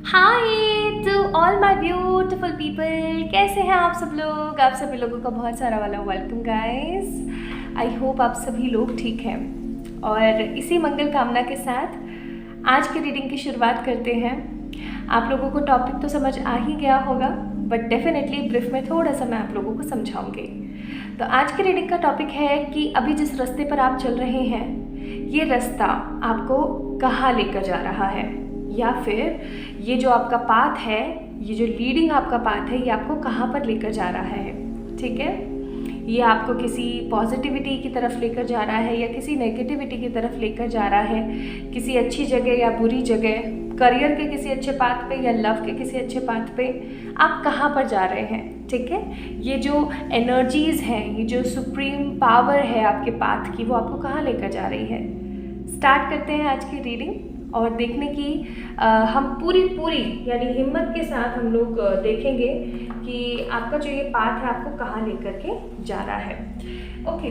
Hi to all my beautiful people, कैसे हैं आप सब लोग। आप सभी लोगों का बहुत सारा वाला वेलकम गाइस। आई होप आप सभी लोग ठीक हैं और इसी मंगल कामना के साथ आज की रीडिंग की शुरुआत करते हैं। आप लोगों को टॉपिक तो समझ आ ही गया होगा, बट डेफिनेटली ब्रीफ में थोड़ा सा मैं आप लोगों को समझाऊंगी। तो आज की रीडिंग का टॉपिक है कि अभी जिस रास्ते पर आप चल रहे हैं, ये रास्ता आपको कहाँ लेकर जा रहा है, या फिर ये जो आपका पाथ है, ये जो लीडिंग आपका पाथ है, ये आपको कहाँ पर लेकर जा रहा है। ठीक है, ये आपको किसी पॉजिटिविटी की तरफ लेकर जा रहा है या किसी नेगेटिविटी की तरफ लेकर जा रहा है, किसी अच्छी जगह या बुरी जगह, करियर के किसी अच्छे पाथ पे या लव के किसी अच्छे पाथ पे आप कहाँ पर जा रहे हैं। ठीक है, ये जो एनर्जीज़ हैं, ये जो सुप्रीम पावर है आपके पाथ की, वो आपको कहाँ लेकर जा रही है। स्टार्ट करते हैं आज की रीडिंग और देखने की हम पूरी यानी हिम्मत के साथ हम लोग देखेंगे कि आपका जो ये पाथ है आपको कहाँ लेकर के जा रहा है। ओके,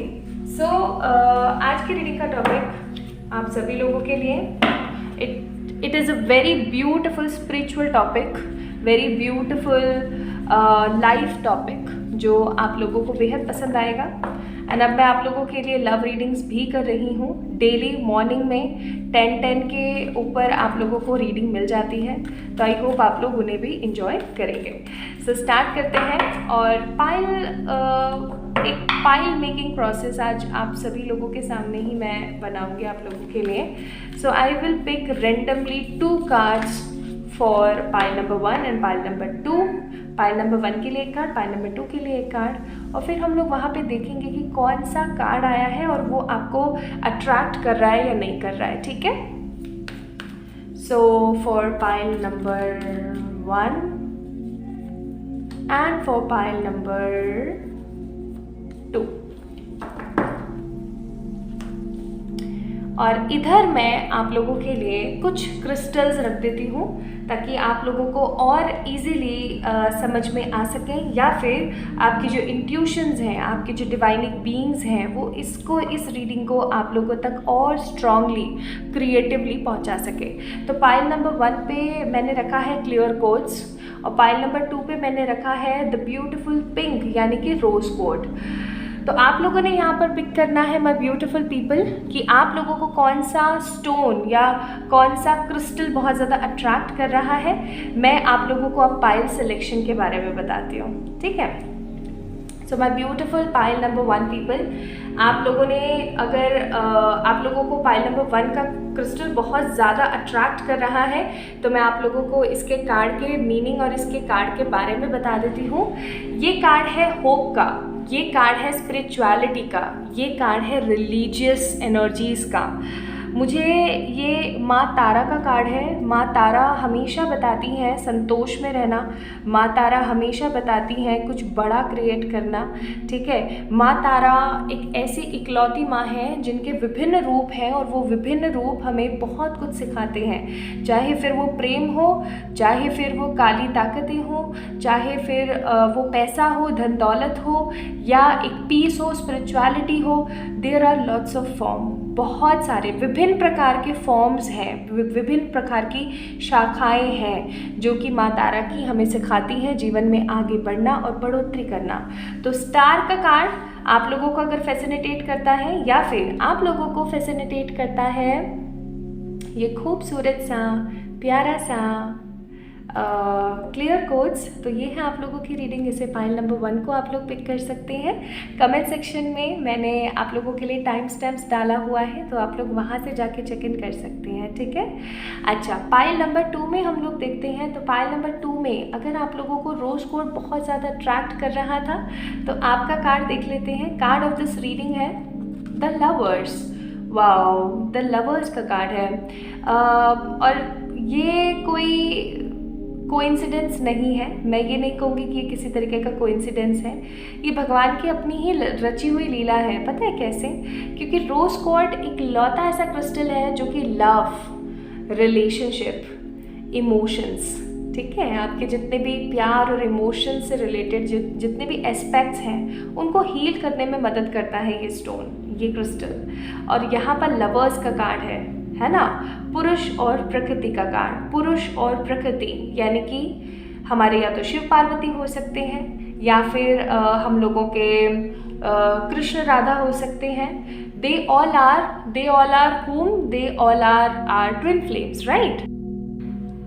सो आज की रीडिंग का टॉपिक आप सभी लोगों के लिए it is a very beautiful spiritual topic, very beautiful life topic जो आप लोगों को बेहद पसंद आएगा। एंड अब मैं आप लोगों के लिए लव रीडिंग्स भी कर रही हूँ। डेली मॉर्निंग में 10 के ऊपर आप लोगों को रीडिंग मिल जाती है, तो आई होप आप लोग उन्हें भी इंजॉय करेंगे। सो स्टार्ट करते हैं और एक पाइल मेकिंग प्रोसेस आज आप सभी लोगों के सामने ही मैं बनाऊंगी आप लोगों के लिए। So I will pick randomly 2 cards for pile number 1 and pile number 2। Pile number 1 के लिए एक कार्ड, पाइल नंबर 2 के लिए एक कार्ड, और फिर हम लोग वहाँ पे देखेंगे कि कौन सा कार्ड आया है और वो आपको अट्रैक्ट कर रहा है या नहीं कर रहा है। ठीक है, so for pile number 1 and for pile number 2। और इधर मैं आप लोगों के लिए कुछ क्रिस्टल्स रख देती हूँ ताकि आप लोगों को और इजीली समझ में आ सकें, या फिर आपकी जो इंट्यूशंस हैं, आपके जो डिवाइनिक बीइंग्स हैं, वो इस रीडिंग को आप लोगों तक और स्ट्रांगली क्रिएटिवली पहुंचा सके। तो पाइल नंबर 1 पे मैंने रखा है क्लियर कोड्स और पाइल नंबर 2 पे मैंने रखा है द ब्यूटिफुल पिंक यानी कि रोज कोड। तो आप लोगों ने यहाँ पर पिक करना है माय ब्यूटीफुल पीपल कि आप लोगों को कौन सा स्टोन या कौन सा क्रिस्टल बहुत ज़्यादा अट्रैक्ट कर रहा है। मैं आप लोगों को अब पाइल सिलेक्शन के बारे में बताती हूँ। ठीक है, so my beautiful pile number 1 people, आप लोगों ने अगर आप लोगों को पाइल नंबर 1 का क्रिस्टल बहुत ज़्यादा अट्रैक्ट कर रहा है तो मैं आप लोगों को इसके कार्ड के मीनिंग और इसके कार्ड के बारे में बता देती हूँ। ये कार्ड है होप का, ये कार्ड है स्पिरिचुअलिटी का, ये कार्ड है रिलीजियस एनर्जीज़ का। मुझे ये माँ तारा का कार्ड है। माँ तारा हमेशा बताती हैं संतोष में रहना, माँ तारा हमेशा बताती हैं कुछ बड़ा क्रिएट करना। ठीक है, माँ तारा एक ऐसी इकलौती माँ है जिनके विभिन्न रूप हैं और वो विभिन्न रूप हमें बहुत कुछ सिखाते हैं, चाहे फिर वो प्रेम हो, चाहे फिर वो काली ताकतें हो, चाहे फिर वो पैसा हो, धन दौलत हो, या एक पीस हो, स्पिरिचुअलिटी हो। There are lots of form, बहुत सारे विभिन्न प्रकार के फॉर्म्स हैं, विभिन्न प्रकार की शाखाएं हैं जो कि माँ तारा की हमें सिखाती हैं जीवन में आगे बढ़ना और बढ़ोतरी करना। तो स्टार का कार्ड आप लोगों को अगर फैसिनेटेट करता है या फिर आप लोगों को फैसिनेटेट करता है ये खूबसूरत सा प्यारा सा क्लियर कोड्स, तो ये है आप लोगों की रीडिंग। इसे पाइल नंबर 1 को आप लोग पिक कर सकते हैं। कमेंट सेक्शन में मैंने आप लोगों के लिए टाइम स्टैम्प्स डाला हुआ है, तो आप लोग वहाँ से जाके चेक इन कर सकते हैं। ठीक है, अच्छा, पाइल नंबर 2 में हम लोग देखते हैं। तो पाइल नंबर 2 में अगर आप लोगों को रोज कोड बहुत ज़्यादा अट्रैक्ट कर रहा था तो आपका कार्ड देख लेते हैं। कार्ड ऑफ दिस रीडिंग है the lovers. Wow, the lovers का कार्ड है। और ये कोई कोइंसिडेंस नहीं है, मैं ये नहीं कहूँगी कि ये किसी तरीके का कोइंसिडेंस है, ये भगवान की अपनी ही रची हुई लीला है। पता है कैसे? क्योंकि रोज क्वार्ट्ज एक लौता ऐसा क्रिस्टल है जो कि लव, रिलेशनशिप, इमोशंस, ठीक है, आपके जितने भी प्यार और इमोशन से रिलेटेड जितने भी एस्पेक्ट्स हैं उनको हील करने में मदद करता है ये स्टोन, ये क्रिस्टल। और यहाँ पर लवर्स का कार्ड है। है ना। पुरुष और प्रकृति का कार्ड, पुरुष और प्रकृति यानी कि हमारे या तो शिव पार्वती हो सकते हैं या फिर हम लोगों के कृष्ण राधा हो सकते हैं। They all are whom they all are twin flames, right?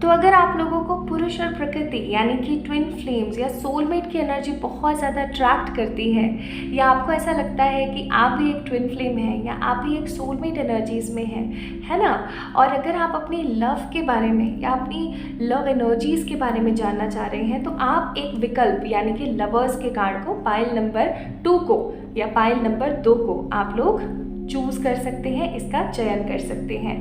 तो अगर आप लोगों को पुरुष और प्रकृति यानी कि ट्विन फ्लेम्स या सोलमेट की एनर्जी बहुत ज़्यादा अट्रैक्ट करती है, या आपको ऐसा लगता है कि आप भी एक ट्विन फ्लेम हैं या आप भी एक सोलमेट एनर्जीज में हैं, है ना, और अगर आप अपनी लव के बारे में या अपनी लव एनर्जीज के बारे में जानना चाह रहे हैं, तो आप एक विकल्प यानी कि लवर्स के कार्ड को पाइल नंबर 2 को या पाइल नंबर 2 को आप लोग चूज़ कर सकते हैं, इसका चयन कर सकते हैं।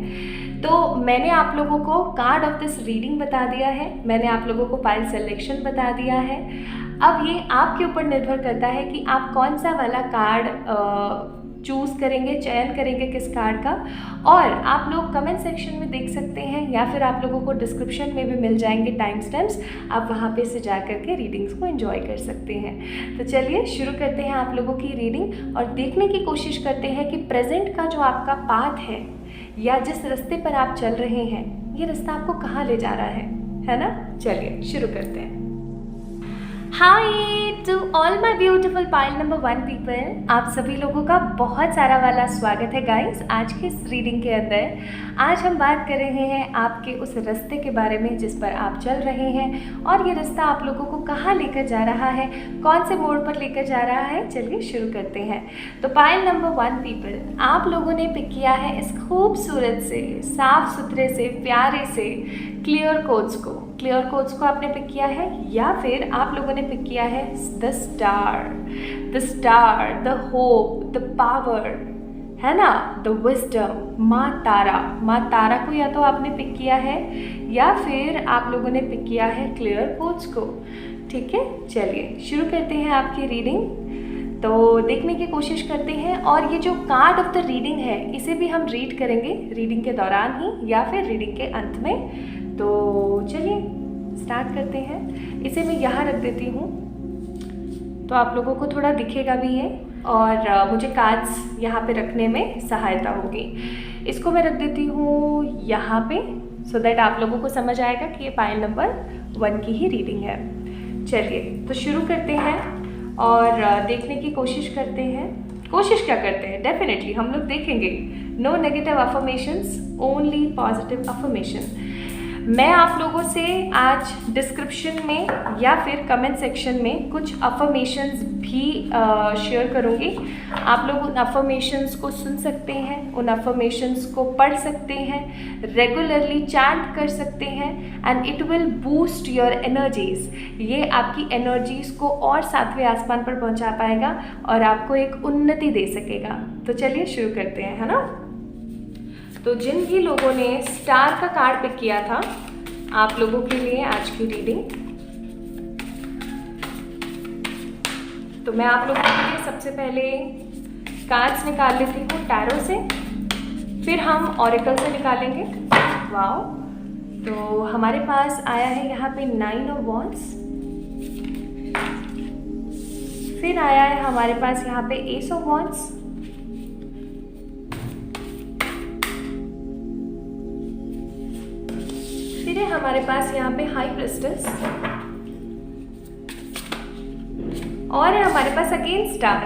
तो मैंने आप लोगों को कार्ड ऑफ दिस रीडिंग बता दिया है, मैंने आप लोगों को पाइल सिलेक्शन बता दिया है। अब ये आपके ऊपर निर्भर करता है कि आप कौन सा वाला कार्ड चूज़ करेंगे, चयन करेंगे किस कार्ड का। और आप लोग कमेंट सेक्शन में देख सकते हैं या फिर आप लोगों को डिस्क्रिप्शन में भी मिल जाएंगे टाइम स्टैम्प्स, आप वहाँ पे से जा करके रीडिंग्स को एंजॉय कर सकते हैं। तो चलिए शुरू करते हैं आप लोगों की रीडिंग और देखने की कोशिश करते हैं कि प्रेजेंट का जो आपका पाथ है या जिस रास्ते पर आप चल रहे हैं, ये रास्ता आपको कहाँ ले जा रहा है ना। चलिए शुरू करते हैं। Hi to all my beautiful pile number 1 people, आप सभी लोगों का बहुत सारा वाला स्वागत है गाइस आज की इस रीडिंग के अंदर। आज हम बात कर रहे हैं आपके उस रास्ते के बारे में जिस पर आप चल रहे हैं और ये रास्ता आप लोगों को कहाँ लेकर जा रहा है, कौन से मोड़ पर लेकर जा रहा है। चलिए शुरू करते हैं। तो पाइल नंबर 1 पीपल, आप लोगों ने पिक किया है इस खूबसूरत से, साफ सुथरे से, प्यारे से क्लियर कोड्स को आपने पिक किया है, या फिर आप लोगों ने पिक किया है the star, the hope, the power, है ना, द विजडम, माँ तारा को या तो आपने पिक किया है या फिर आप लोगों ने पिक किया है क्लियर कोड्स को। ठीक है, चलिए शुरू करते हैं आपकी रीडिंग। तो देखने की कोशिश करते हैं और ये जो कार्ड ऑफ द रीडिंग है इसे भी हम रीड करेंगे रीडिंग के दौरान ही या फिर रीडिंग के अंत में। तो चलिए स्टार्ट करते हैं। इसे मैं यहाँ रख देती हूँ तो आप लोगों को थोड़ा दिखेगा भी है और मुझे कार्ड्स यहाँ पे रखने में सहायता होगी। इसको मैं रख देती हूँ यहाँ पे सो दैट आप लोगों को समझ आएगा कि ये पाइल नंबर 1 की ही रीडिंग है। चलिए तो शुरू करते हैं और देखने की कोशिश करते हैं। कोशिश क्या करते हैं, डेफिनेटली हम लोग देखेंगे। No negative affirmations, only positive affirmation. मैं आप लोगों से आज डिस्क्रिप्शन में या फिर कमेंट सेक्शन में कुछ अफर्मेशंस भी शेयर करूँगी। आप लोग उन अफर्मेशंस को सुन सकते हैं, उन अफर्मेशंस को पढ़ सकते हैं, रेगुलरली चैंट कर सकते हैं and it will boost your energies. ये आपकी एनर्जीज़ को और 7वें आसमान पर पहुंचा पाएगा और आपको एक उन्नति दे सकेगा। तो चलिए शुरू करते हैं, है ना। तो जिन भी लोगों ने स्टार का कार्ड पिक किया था आप लोगों के लिए आज की रीडिंग, तो मैं आप लोगों के लिए सबसे पहले कार्ड्स निकाल लेती हूँ टैरो से, फिर हम ऑरेकल से निकालेंगे। वाओ, तो हमारे पास आया है यहाँ पे 9 ऑफ वॉन्ड्स, फिर आया है हमारे पास यहाँ पे एस ऑफ वॉन्ड्स, फिर है हमारे पास यहाँ पे हाई प्रिस्टेस और है हमारे पास अगेन स्टार।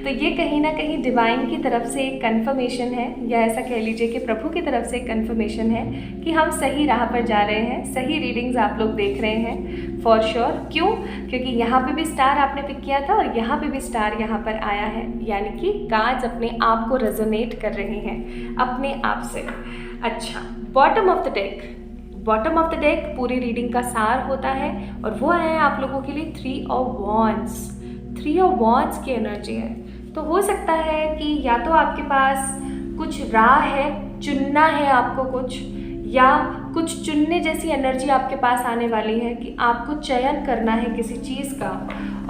तो ये कहीं ना कहीं डिवाइन की तरफ से एक कंफर्मेशन है, या ऐसा कह लीजिए कि प्रभु की तरफ से एक कंफर्मेशन है कि हम सही राह पर जा रहे हैं, सही रीडिंग्स आप लोग देख रहे हैं फॉर श्योर। क्यों? क्योंकि यहाँ पे भी स्टार आपने पिक किया था और यहाँ पे भी स्टार यहाँ पर आया है, यानी कि कार्ड्स अपने आप को रेजोनेट कर रहे हैं अपने आप से। अच्छा, बॉटम ऑफ द डेक पूरी रीडिंग का सार होता है और वो है आप लोगों के लिए 3 ऑफ वॉन्ड्स की एनर्जी है। तो हो सकता है कि या तो आपके पास कुछ राह है, चुनना है आपको कुछ, या कुछ चुनने जैसी एनर्जी आपके पास आने वाली है कि आपको चयन करना है किसी चीज़ का,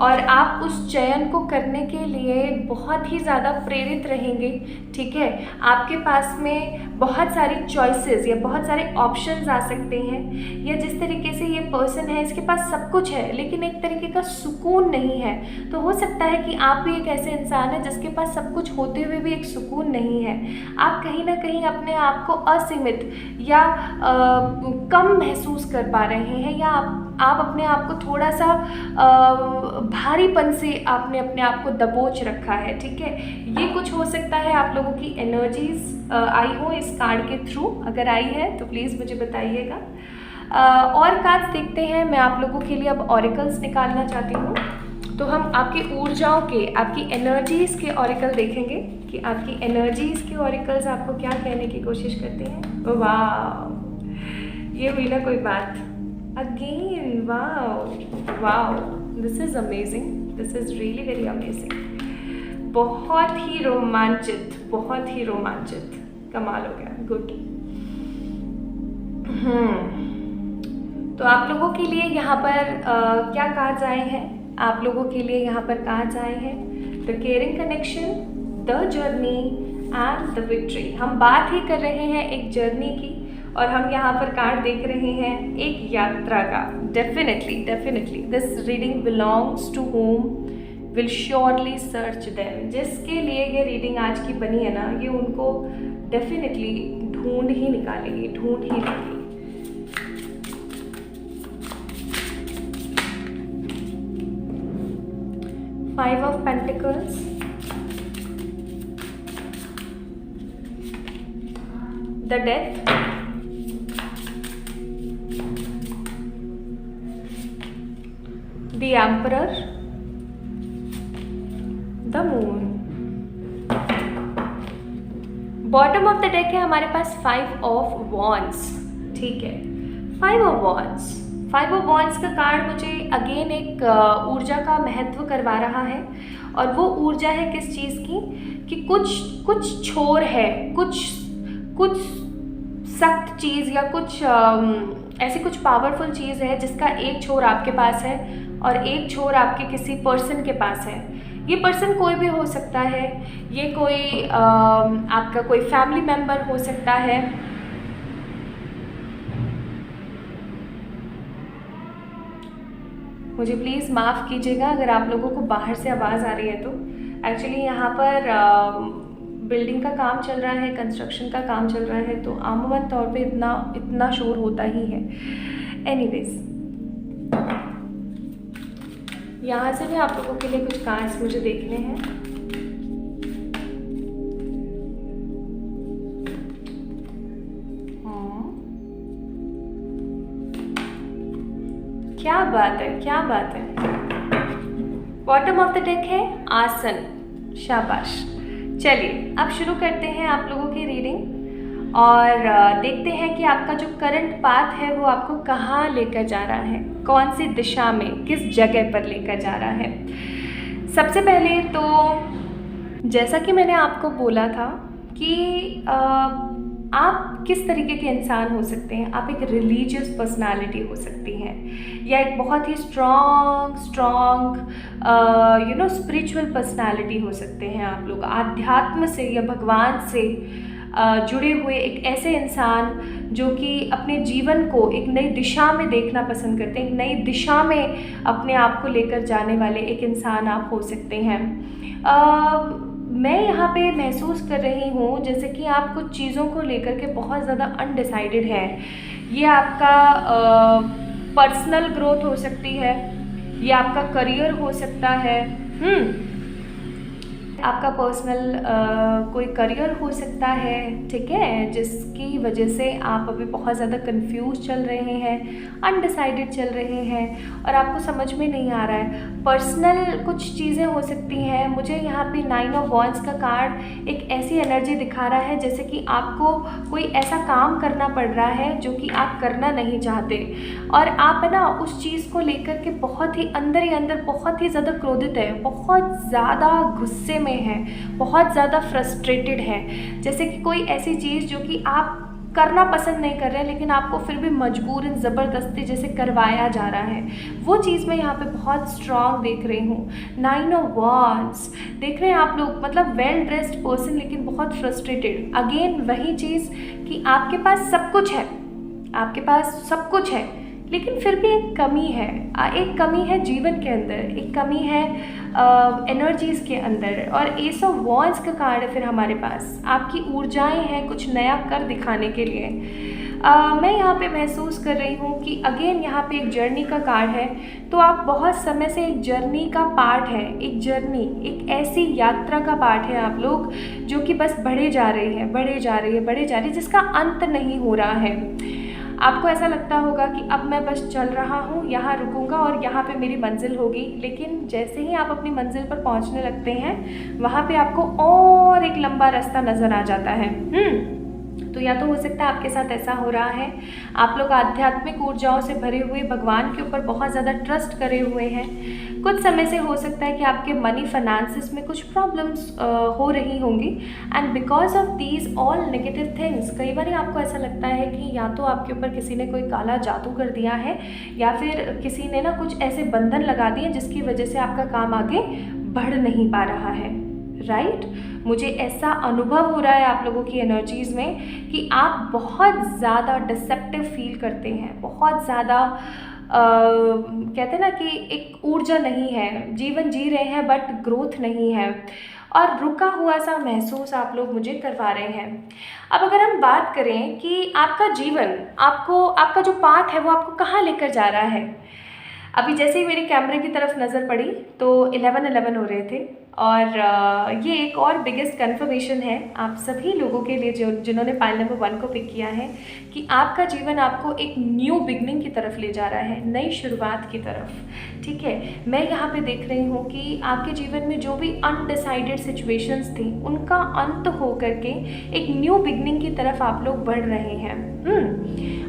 और आप उस चयन को करने के लिए बहुत ही ज़्यादा प्रेरित रहेंगे। ठीक है, आपके पास में बहुत सारी चॉइसेस या बहुत सारे ऑप्शंस आ सकते हैं, या जिस तरीके से ये पर्सन है इसके पास सब कुछ है लेकिन एक तरीके का सुकून नहीं है। तो हो सकता है कि आप भी एक ऐसे इंसान है जिसके पास सब कुछ होते हुए भी एक सुकून नहीं है। आप कहीं ना कहीं अपने आप को असीमित या कम महसूस कर पा रहे हैं, या आप अपने आप को थोड़ा सा भारीपन से आपने अपने आप को दबोच रखा है। ठीक है, ये कुछ हो सकता है आप लोगों की एनर्जीज आई हो इस कार्ड के थ्रू। अगर आई है तो प्लीज़ मुझे बताइएगा। और कार्ड्स देखते हैं। मैं आप लोगों के लिए अब ऑरिकल्स निकालना चाहती हूँ। तो हम आपकी ऊर्जाओं के, आपकी एनर्जीज़ के ऑरिकल देखेंगे कि आपकी एनर्जीज़ के ऑरिकल्स आपको क्या कहने की कोशिश करते हैं। वाह, ये हुई ना कोई बात again. Wow wow, this is amazing, this is really very amazing. बहुत ही रोमांचित, बहुत ही रोमांचित, कमाल हो गया, गुड। तो आप लोगों के लिए यहाँ पर क्या कार्ड्स आए हैं? आप लोगों के लिए यहाँ पर कार्ड्स आए हैं the caring connection, the journey and the victory. हम बात ही कर रहे हैं एक जर्नी की, और हम यहाँ पर कार्ड देख रहे हैं एक यात्रा का। Definitely this reading belongs to home will surely search them. जिसके लिए ये रीडिंग आज की बनी है ना, ये उनको डेफिनेटली ढूंढ ही निकालेंगे, ढूंढ ही लेंगे। Five of Pentacles, the Death, the Emperor, the Moon। Bottom of the deck है हमारे पास फाइव ऑफ वॉन्ड्स। ठीक है, फाइव ऑफ वॉन्ड्स का कार्ड मुझे अगेन एक ऊर्जा का महत्व करवा रहा है, और वो ऊर्जा है किस चीज़ की कि कुछ छोर है, कुछ सख्त चीज़ या कुछ ऐसी कुछ पावरफुल चीज़ है जिसका एक छोर आपके पास है और एक छोर आपके किसी पर्सन के पास है। ये पर्सन कोई भी हो सकता है, ये कोई आपका कोई फैमिली मेम्बर हो सकता है। मुझे प्लीज़ माफ़ कीजिएगा अगर आप लोगों को बाहर से आवाज़ आ रही है। तो एक्चुअली यहाँ पर बिल्डिंग का काम चल रहा है, कंस्ट्रक्शन का काम चल रहा है, तो आमूमन तौर पे इतना शोर होता ही है। एनीवेज, यहाँ से भी आप लोगों के लिए कुछ कार्ड्स मुझे देखने हैं। क्या बात है, क्या बात है। बॉटम ऑफ द डेक है आसन। शाबाश। चलिए अब शुरू करते हैं आप लोगों की रीडिंग, और देखते हैं कि आपका जो करंट पाथ है वो आपको कहाँ लेकर जा रहा है, कौन सी दिशा में, किस जगह पर लेकर जा रहा है। सबसे पहले तो जैसा कि मैंने आपको बोला था कि आप किस तरीके के इंसान हो सकते हैं। आप एक रिलीजियस पर्सनालिटी हो सकती हैं, या एक बहुत ही स्ट्रॉन्ग स्पिरिचुअल पर्सनालिटी हो सकते हैं। आप लोग आध्यात्म से या भगवान से जुड़े हुए एक ऐसे इंसान जो कि अपने जीवन को एक नई दिशा में देखना पसंद करते हैं, एक नई दिशा में अपने आप को लेकर जाने वाले एक इंसान आप हो सकते हैं। मैं यहाँ पे महसूस कर रही हूँ जैसे कि आप कुछ चीज़ों को लेकर के बहुत ज़्यादा अनडिसाइडेड हैं। ये आपका पर्सनल ग्रोथ हो सकती है, ये आपका करियर हो सकता है, आपका पर्सनल कोई करियर हो सकता है, ठीक है, जिसकी वजह से आप अभी बहुत ज़्यादा कंफ्यूज चल रहे हैं, अनडिसाइडेड चल रहे हैं और आपको समझ में नहीं आ रहा है। पर्सनल कुछ चीज़ें हो सकती हैं। मुझे यहाँ पे 9 ऑफ वॉन्ड्स का कार्ड एक ऐसी एनर्जी दिखा रहा है जैसे कि आपको कोई ऐसा काम करना पड़ रहा है जो कि आप करना नहीं चाहते, और आप है ना उस चीज़ को लेकर के बहुत ही अंदर बहुत ही ज़्यादा क्रोधित है, बहुत ज़्यादा गुस्से में है, बहुत ज़्यादा फ्रस्ट्रेटेड है। जैसे कि कोई ऐसी चीज़ जो कि आप करना पसंद नहीं कर रहे हैं, लेकिन आपको फिर भी मजबूरन ज़बरदस्ती जैसे करवाया जा रहा है, वो चीज़ मैं यहाँ पे बहुत स्ट्रांग देख रही हूँ। 9 ऑफ वांड्स देख रहे हैं आप लोग, मतलब वेल ड्रेस्ड पर्सन लेकिन बहुत फ्रस्ट्रेटेड। अगेन वही चीज़ कि आपके पास सब कुछ है, आपके पास सब कुछ है, लेकिन फिर भी एक कमी है, एक कमी है जीवन के अंदर, एक कमी है एनर्जीज़ के अंदर। और एस ऑफ वॉन्ड्स का कार्ड है फिर हमारे पास, आपकी ऊर्जाएं हैं कुछ नया कर दिखाने के लिए। मैं यहाँ पे महसूस कर रही हूँ कि अगेन यहाँ पे एक जर्नी का कार्ड है, तो आप बहुत समय से एक जर्नी का पार्ट है, एक जर्नी, एक ऐसी यात्रा का पार्ट है आप लोग जो कि बस बढ़े जा रही है, बढ़े जा रही है, बढ़े जा रही है, जिसका अंत नहीं हो रहा है। आपको ऐसा लगता होगा कि अब मैं बस चल रहा हूँ, यहाँ रुकूंगा और यहाँ पे मेरी मंजिल होगी, लेकिन जैसे ही आप अपनी मंजिल पर पहुँचने लगते हैं वहाँ पे आपको और एक लंबा रास्ता नज़र आ जाता है। तो या तो हो सकता है आपके साथ ऐसा हो रहा है, आप लोग आध्यात्मिक ऊर्जाओं से भरे हुए भगवान के ऊपर बहुत ज़्यादा ट्रस्ट करे हुए हैं। कुछ समय से हो सकता है कि आपके मनी फाइनेंसिस में कुछ प्रॉब्लम्स हो रही होंगी, and because of these all negative things कई बार आपको ऐसा लगता है कि या तो आपके ऊपर किसी ने कोई काला जादू कर दिया है, या फिर किसी ने ना कुछ ऐसे बंधन लगा दिए जिसकी वजह से आपका काम आगे बढ़ नहीं पा रहा है। राइट मुझे ऐसा अनुभव हो रहा है आप लोगों की एनर्जीज़ में कि आप बहुत ज़्यादा डिसेप्टिव फील करते हैं, बहुत ज़्यादा कहते हैं ना कि एक ऊर्जा नहीं है, जीवन जी रहे हैं बट ग्रोथ नहीं है, और रुका हुआ सा महसूस आप लोग मुझे करवा रहे हैं। अब अगर हम बात करें कि आपका जीवन, आपका जो पाथ है वो आपको कहाँ लेकर जा रहा है, अभी जैसे ही मेरे कैमरे की तरफ नज़र पड़ी तो 11-11 हो रहे थे, और ये एक और बिगेस्ट कन्फर्मेशन है आप सभी लोगों के लिए जिन्होंने पाइल नंबर 1 को पिक किया है, कि आपका जीवन आपको एक न्यू बिगनिंग की तरफ ले जा रहा है, नई शुरुआत की तरफ। ठीक है, मैं यहाँ पे देख रही हूँ कि आपके जीवन में जो भी अनडिसाइडेड सिचुएशंस थी उनका अंत हो करके एक न्यू बिगनिंग की तरफ आप लोग बढ़ रहे हैं।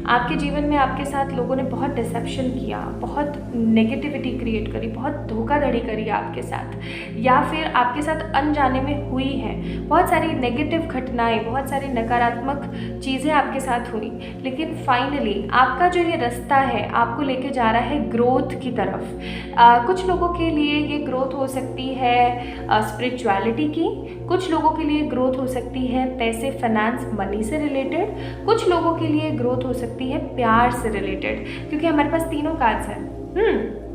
आपके जीवन में आपके साथ लोगों ने बहुत डिसेप्शन किया, बहुत नेगेटिविटी क्रिएट करी, बहुत धोखाधड़ी करी आपके साथ, या फिर आपके साथ अनजाने में हुई है, बहुत सारी नेगेटिव घटनाएं, बहुत सारी नकारात्मक चीज़ें आपके साथ हुई, लेकिन फाइनली आपका जो ये रास्ता है आपको लेके जा रहा है ग्रोथ की तरफ। कुछ लोगों के लिए ये ग्रोथ हो सकती है स्पिरिचुअलिटी की, कुछ लोगों के लिए ग्रोथ हो सकती है पैसे, फाइनेंस, मनी से रिलेटेड, कुछ लोगों के लिए ग्रोथ हो सकती है प्यार से रिलेटेड, क्योंकि हमारे पास तीनों कार्ड्स हैं।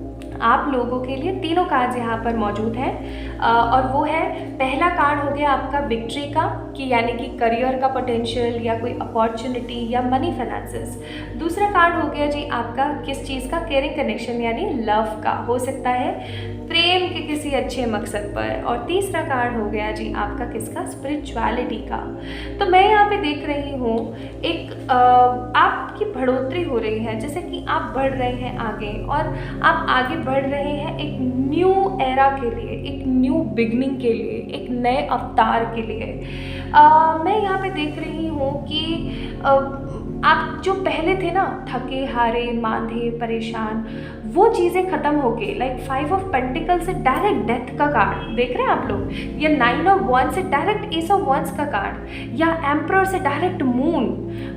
आप लोगों के लिए तीनों कार्ड्स यहाँ पर मौजूद हैं, और वो है, पहला कार्ड हो गया आपका विक्ट्री का, कि यानी कि करियर का पोटेंशियल या कोई अपॉर्चुनिटी या मनी फाइनेंसेस। दूसरा कार्ड हो गया जी आपका किस चीज़ का, केयरिंग कनेक्शन यानी लव का, हो सकता है प्रेम के किसी अच्छे मकसद पर। और तीसरा कार्ड हो गया जी आपका किसका, स्पिरिचुअलिटी का। तो मैं यहाँ पे देख रही हूँ एक आपकी बढ़ोतरी हो रही है, जैसे कि आप बढ़ रहे हैं आगे, और आप आगे बढ़ रहे हैं एक न्यू एरा के लिए, एक न्यू बिगनिंग के लिए, एक नए अवतार के लिए। मैं यहाँ पे देख रही हूँ कि आप जो पहले थे ना, थके हारे, मांधे, परेशान, वो चीज़ें ख़त्म हो गई। लाइक 5 ऑफ पेंटिकल से डायरेक्ट डेथ का कार्ड देख रहे हैं आप लोग, या 9 ऑफ वंस से डायरेक्ट एस ऑफ वंस का कार्ड, या एम्परर से डायरेक्ट मून।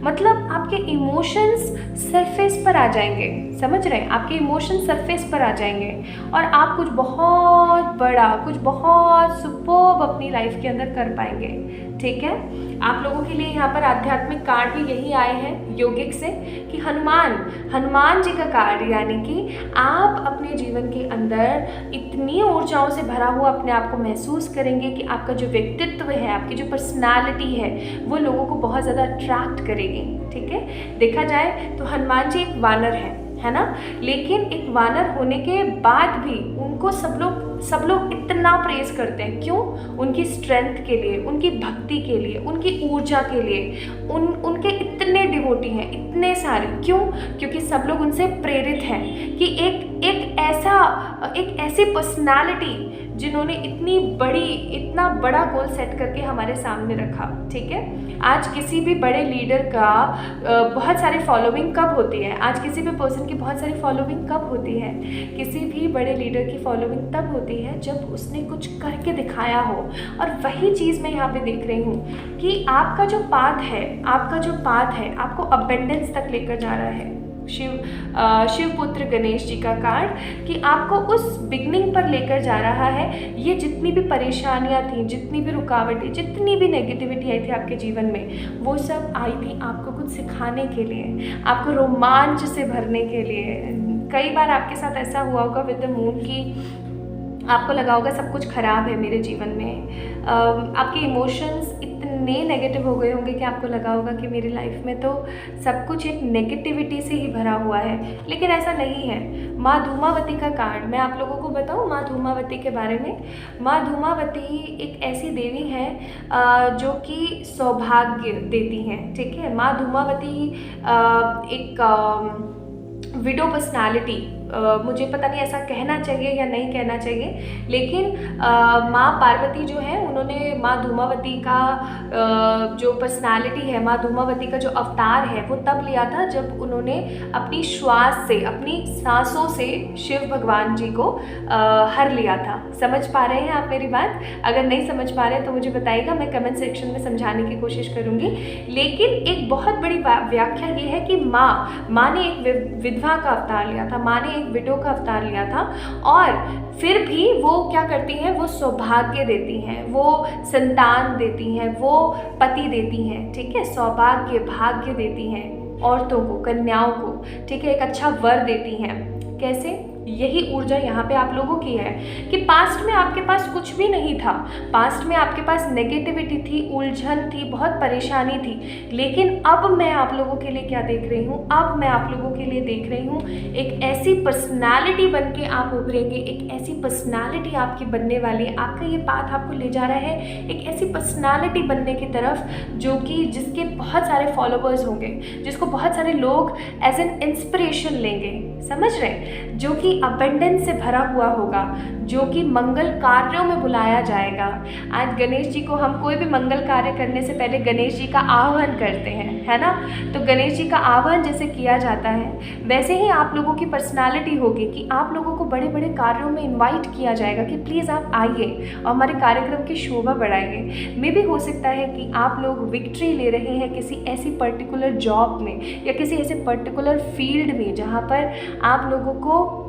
मतलब आपके इमोशंस सरफेस पर आ जाएंगे, समझ रहे हैं, आपके इमोशंस सरफेस पर आ जाएंगे, और आप कुछ बहुत बड़ा, कुछ बहुत सुपर्ब अपनी लाइफ के अंदर कर पाएंगे। ठीक है, आप लोगों के लिए यहाँ पर आध्यात्मिक कार्ड भी यही आए हैं योगिक से, कि हनुमान जी का कार्ड, यानी कि आप अपने जीवन के अंदर इतनी ऊर्जाओं से भरा हुआ अपने आप को महसूस करेंगे कि आपका जो व्यक्तित्व है, आपकी जो पर्सनालिटी है, वो लोगों को बहुत ज़्यादा अट्रैक्ट करेगी। ठीक है, देखा जाए तो हनुमान जी एक वानर है ना, लेकिन एक वानर होने के बाद भी उनको सब लोग इतना प्रेज करते हैं। क्यों? उनकी स्ट्रेंथ के लिए, उनकी भक्ति के लिए, उनकी ऊर्जा के लिए, उनके इतने डिवोटी हैं, इतने सारे। क्यों? क्योंकि सब लोग उनसे प्रेरित हैं कि एक ऐसी पर्सनालिटी जिन्होंने इतना बड़ा गोल सेट करके हमारे सामने रखा। ठीक है, आज किसी भी बड़े लीडर का बहुत सारी फॉलोइंग कब होती है, आज किसी भी पर्सन की बहुत सारी फॉलोइंग कब होती है, किसी भी बड़े लीडर की फॉलोइंग तब होती होती है जब उसने कुछ करके दिखाया हो। और वही चीज़ मैं यहाँ पे देख रही हूँ कि आपका जो पाथ है, आपको अबेंडेंस तक लेकर जा रहा है। शिवपुत्र गणेश जी का कार्ड कि आपको उस बिगनिंग पर लेकर जा रहा है। ये जितनी भी परेशानियां थी, जितनी भी रुकावटें, जितनी भी नेगेटिविटी आई थी आपके जीवन में, वो सब आई थी आपको कुछ सिखाने के लिए, आपको रोमांच से भरने के लिए। कई बार आपके साथ ऐसा हुआ होगा विद द मून कि आपको लगा होगा सब कुछ ख़राब है मेरे जीवन में। आपके इमोशंस इतने नेगेटिव हो गए होंगे कि आपको लगा होगा कि मेरी लाइफ में तो सब कुछ एक नेगेटिविटी से ही भरा हुआ है। लेकिन ऐसा नहीं है। माँ धूमावती का कार्ड मैं आप लोगों को बताऊँ माँ धूमावती के बारे में। माँ धूमावती एक ऐसी देवी है जो कि सौभाग्य देती हैं, ठीक है। माँ धूमावती एक विडो पर्सनालिटी, मुझे पता नहीं ऐसा कहना चाहिए या नहीं कहना चाहिए, लेकिन माँ पार्वती जो है उन्होंने माँ धूमावती का जो पर्सनालिटी है, माँ धूमावती का जो अवतार है वो तब लिया था जब उन्होंने अपनी श्वास से, अपनी सांसों से शिव भगवान जी को हर लिया था। समझ पा रहे हैं आप मेरी बात? अगर नहीं समझ पा रहे तो मुझे बताइएगा, मैं कमेंट सेक्शन में समझाने की कोशिश करूँगी। लेकिन एक बहुत बड़ी व्याख्या ये है कि माँ ने एक विधवा का अवतार लिया था, माँ ने एक विडो का अवतार लिया था, और फिर भी वो क्या करती हैं, वो सौभाग्य देती हैं, वो संतान देती हैं, वो पति देती हैं, ठीक है। सौभाग्य, भाग्य देती हैं औरतों को, कन्याओं को, ठीक है। एक अच्छा वर देती हैं। कैसे? यही ऊर्जा यहाँ पे आप लोगों की है कि पास्ट में आपके पास कुछ भी नहीं था, पास्ट में आपके पास नेगेटिविटी थी, उलझन थी, बहुत परेशानी थी। लेकिन अब मैं आप लोगों के लिए क्या देख रही हूँ? अब मैं आप लोगों के लिए देख रही हूँ एक ऐसी पर्सनालिटी बन के आप उभरेंगे, एक ऐसी पर्सनालिटी आपकी बनने वाली है। आपका ये पाथ आपको ले जा रहा है एक ऐसी पर्सनालिटी बनने की तरफ जो कि जिसके बहुत सारे फॉलोवर्स होंगे, जिसको बहुत सारे लोग एज एन इंस्पिरेशन लेंगे, समझ रहे, जो कि अबेंडेंस से भरा हुआ होगा, जो कि मंगल कार्यों में बुलाया जाएगा। आज गणेश जी को हम कोई भी मंगल कार्य करने से पहले गणेश जी का आह्वान करते हैं, है ना। तो गणेश जी का आह्वान जैसे किया जाता है, वैसे ही आप लोगों की पर्सनालिटी होगी कि आप लोगों को बड़े बड़े कार्यों में इन्वाइट किया जाएगा कि प्लीज़ आप आइए और हमारे कार्यक्रम की शोभा बढ़ाइए। मे भी हो सकता है कि आप लोग विक्ट्री ले रहे हैं किसी ऐसी पर्टिकुलर जॉब में या किसी ऐसे पर्टिकुलर फील्ड में जहाँ पर आप लोगों को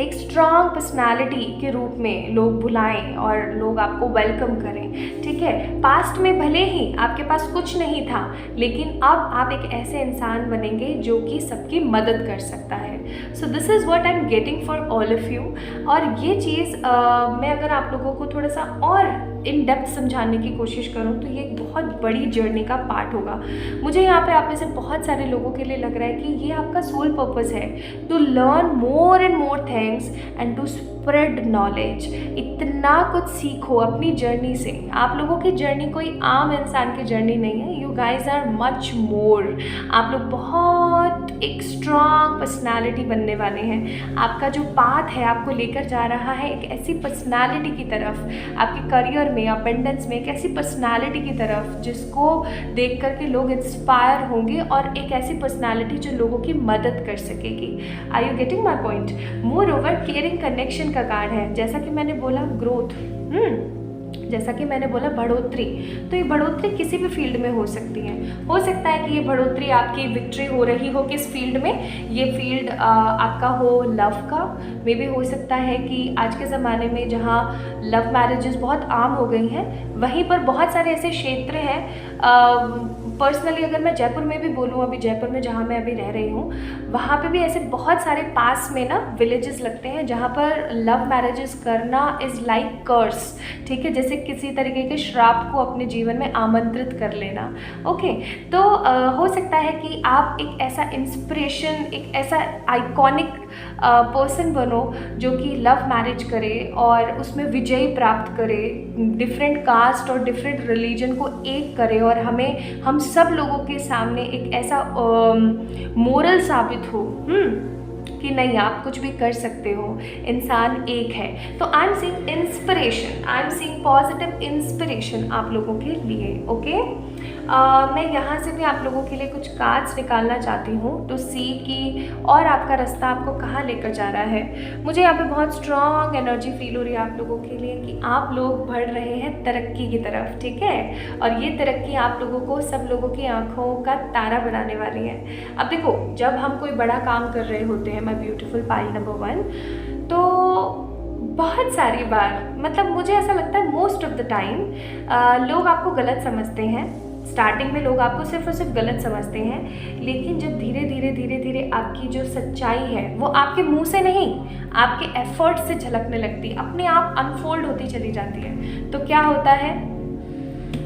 एक स्ट्रॉन्ग पर्सनालिटी के रूप में लोग बुलाएं और लोग आपको वेलकम करें, ठीक है। पास्ट में भले ही आपके पास कुछ नहीं था, लेकिन अब आप एक ऐसे इंसान बनेंगे जो कि सबकी मदद कर सकता है। So this is what I am getting for all of you. और ये चीज़ मैं अगर आप लोगों को थोड़ा सा और इन डेप्थ समझाने की कोशिश करूं तो ये एक बहुत बड़ी जर्नी का पार्ट होगा। मुझे यहाँ पे आप में से बहुत सारे लोगों के लिए लग रहा है कि ये आपका सोल पर्पस है, to learn more and more things and to spread knowledge. इतना कुछ सीखो अपनी जर्नी से। आप लोगों की जर्नी कोई आम इंसान की जर्नी नहीं है, you guys are much more. आप लोग बहुत एक स्ट्रॉन्ग पर्सनालिटी बनने वाले हैं। आपका जो पाथ है आपको लेकर जा रहा है एक ऐसी पर्सनालिटी की तरफ, आपके करियर में, अबेंडेंस में, एक ऐसी पर्सनालिटी की तरफ जिसको देख कर के लोग इंस्पायर होंगे और एक ऐसी पर्सनालिटी जो लोगों की मदद कर सकेगी। Are you getting my point? More over caring connection का कार्ड है। जैसा कि मैंने बोला ग्रोथ, जैसा कि मैंने बोला बढ़ोतरी, तो ये बढ़ोतरी किसी भी फील्ड में हो सकती है। हो सकता है कि ये बढ़ोतरी आपकी विक्ट्री हो रही हो किस फील्ड में, ये फील्ड आपका हो लव का। मे भी हो सकता है कि आज के ज़माने में जहाँ लव मैरिजेस बहुत आम हो गई हैं, वहीं पर बहुत सारे ऐसे क्षेत्र हैं। पर्सनली अगर मैं जयपुर में भी बोलूँ, अभी जयपुर में जहाँ मैं अभी रह रही हूँ, वहाँ पे भी ऐसे बहुत सारे पास में ना विलेजेस लगते हैं जहाँ पर लव मैरिजेस करना इज़ लाइक कर्स, ठीक है। जैसे किसी तरीके के श्राप को अपने जीवन में आमंत्रित कर लेना। ओके, तो हो सकता है कि आप एक ऐसा इंस्पिरेशन, एक ऐसा आइकॉनिक पर्सन बनो जो कि लव मैरिज करे और उसमें विजय प्राप्त करे, डिफरेंट कास्ट और डिफरेंट रिलीजन को एक करे और हम सब लोगों के सामने एक ऐसा मोरल साबित हो कि नहीं, आप कुछ भी कर सकते हो, इंसान एक है। तो आई am seeing inspiration, I am seeing positive inspiration आप लोगों के लिए। ओके, मैं यहाँ से भी आप लोगों के लिए कुछ कार्ड्स निकालना चाहती हूँ टू सी कि और आपका रास्ता आपको कहाँ लेकर जा रहा है। मुझे यहाँ पे बहुत स्ट्रॉन्ग एनर्जी फील हो रही है आप लोगों के लिए कि आप लोग बढ़ रहे हैं तरक्की की तरफ, ठीक है। और ये तरक्की आप लोगों को, सब लोगों की आंखों का तारा बनाने वाली है। अब देखो, जब हम कोई बड़ा काम कर रहे होते हैं, माय ब्यूटीफुल पाइल नंबर 1, तो बहुत सारी बार, मतलब मुझे ऐसा लगता है मोस्ट ऑफ द टाइम लोग आपको गलत समझते हैं। स्टार्टिंग में लोग आपको सिर्फ और सिर्फ गलत समझते हैं, लेकिन जब धीरे धीरे धीरे धीरे आपकी जो सच्चाई है वो आपके मुंह से नहीं, आपके एफर्ट से झलकने लगती है, अपने आप अनफोल्ड होती चली जाती है। तो क्या होता है,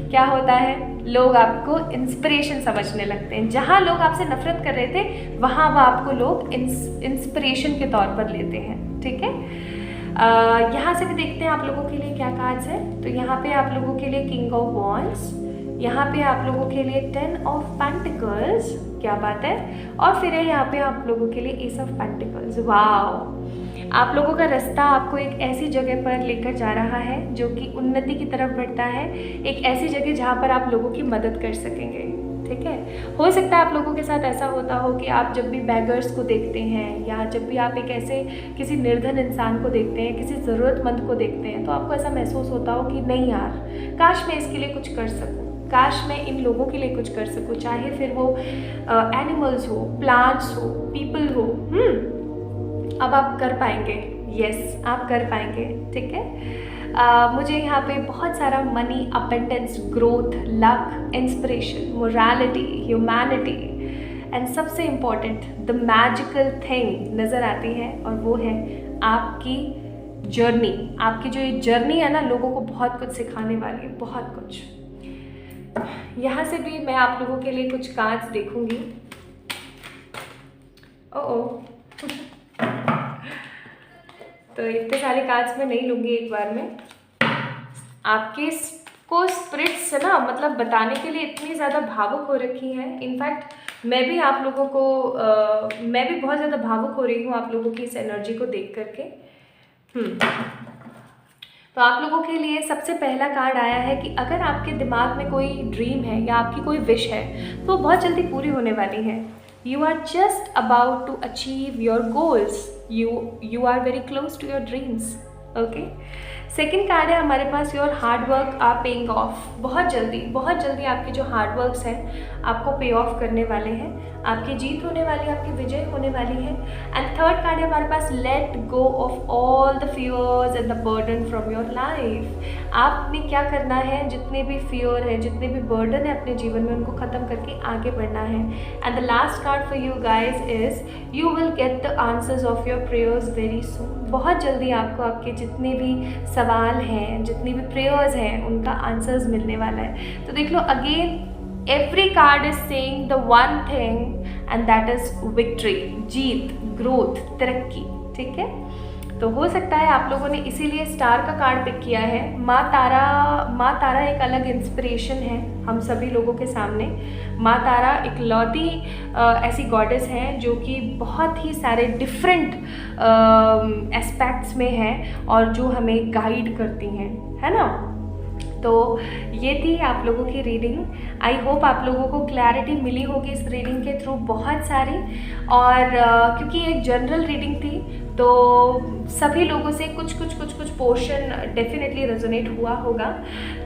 क्या होता है, लोग आपको इंस्पिरेशन समझने लगते हैं। जहाँ लोग आपसे नफरत कर रहे थे, वहाँ वो आपको लोग इंस्पिरेशन के तौर पर लेते हैं, ठीक है। यहाँ से भी देखते हैं आप लोगों के लिए क्या कार्ड्स है। तो यहाँ पे आप लोगों के लिए किंग ऑफ वॉन्ड्स, यहाँ पे आप लोगों के लिए 10 ऑफ पेंटिकल्स, क्या बात है, और फिर है यहाँ पे आप लोगों के लिए एस ऑफ पेंटिकल्स। वाओ, आप लोगों का रास्ता आपको एक ऐसी जगह पर लेकर जा रहा है जो कि उन्नति की तरफ बढ़ता है, एक ऐसी जगह जहाँ पर आप लोगों की मदद कर सकेंगे, ठीक है। हो सकता है आप लोगों के साथ ऐसा होता हो कि आप जब भी बैगर्स को देखते हैं या जब भी आप एक ऐसे किसी निर्धन इंसान को देखते हैं, किसी ज़रूरतमंद को देखते हैं, तो आपको ऐसा महसूस होता हो कि नहीं यार, काश मैं इसके लिए कुछ कर सकूं, काश मैं इन लोगों के लिए कुछ कर सकूं, चाहे फिर वो एनिमल्स हो, प्लांट्स हो, पीपल हो। अब आप कर पाएंगे, यस आप कर पाएंगे, ठीक है। मुझे यहाँ पे बहुत सारा money, abundance, growth, luck, inspiration, morality, humanity and सबसे इम्पॉर्टेंट द मैजिकल थिंग नज़र आती है, और वो है आपकी जर्नी। आपकी जो ये जर्नी है ना, लोगों को बहुत कुछ सिखाने वाली है, बहुत कुछ। यहाँ से भी मैं आप लोगों के लिए कुछ कार्ड्स देखूंगी। ओ तो इतने सारे कार्ड्स मैं नहीं लूँगी एक बार में। आपके को स्पिरिट्स ना, मतलब बताने के लिए इतनी ज़्यादा भावुक हो रखी हैं। इनफैक्ट मैं भी आप लोगों को मैं भी बहुत ज़्यादा भावुक हो रही हूँ आप लोगों की इस एनर्जी को देख करके। तो आप लोगों के लिए सबसे पहला कार्ड आया है कि अगर आपके दिमाग में कोई ड्रीम है या आपकी कोई विश है, तो वो बहुत जल्दी पूरी होने वाली है। You are just about to achieve your goals. You are very close to your dreams. Okay. Second card है हमारे पास, your hard work are paying off. बहुत जल्दी आपके जो हार्ड वर्क्स हैं आपको पे ऑफ करने वाले हैं, आपकी जीत होने वाली है, आपकी विजय होने वाली है। एंड थर्ड कार्ड है हमारे पास, let go of all the fears and the burden from your life. आपने क्या करना है, जितने भी फियर है, जितने भी बर्डन है अपने जीवन में, उनको ख़त्म करके आगे बढ़ना है। And the last card for you guys is you will get the answers of your prayers very soon. बहुत जल्दी आपको आपके जितने भी सवाल हैं, जितनी भी प्रेयर्स हैं, उनका आंसर्स मिलने वाला है। तो देख लो, again every card is saying the one thing and that is victory, जीत, ग्रोथ, तरक्की, ठीक है। तो हो सकता है आप लोगों ने इसीलिए स्टार का कार्ड पिक किया है। माँ तारा एक अलग इंस्पिरेशन है हम सभी लोगों के सामने। माँ तारा इकलौती ऐसी गॉडेस हैं जो कि बहुत ही सारे डिफरेंट एस्पेक्ट्स में हैं और जो हमें गाइड करती हैं, है ना। तो ये थी आप लोगों की रीडिंग। आई होप आप लोगों को क्लैरिटी मिली होगी इस रीडिंग के थ्रू बहुत सारी। और क्योंकि एक जनरल रीडिंग थी तो सभी लोगों से कुछ पोर्शन डेफिनेटली रेजोनेट हुआ होगा।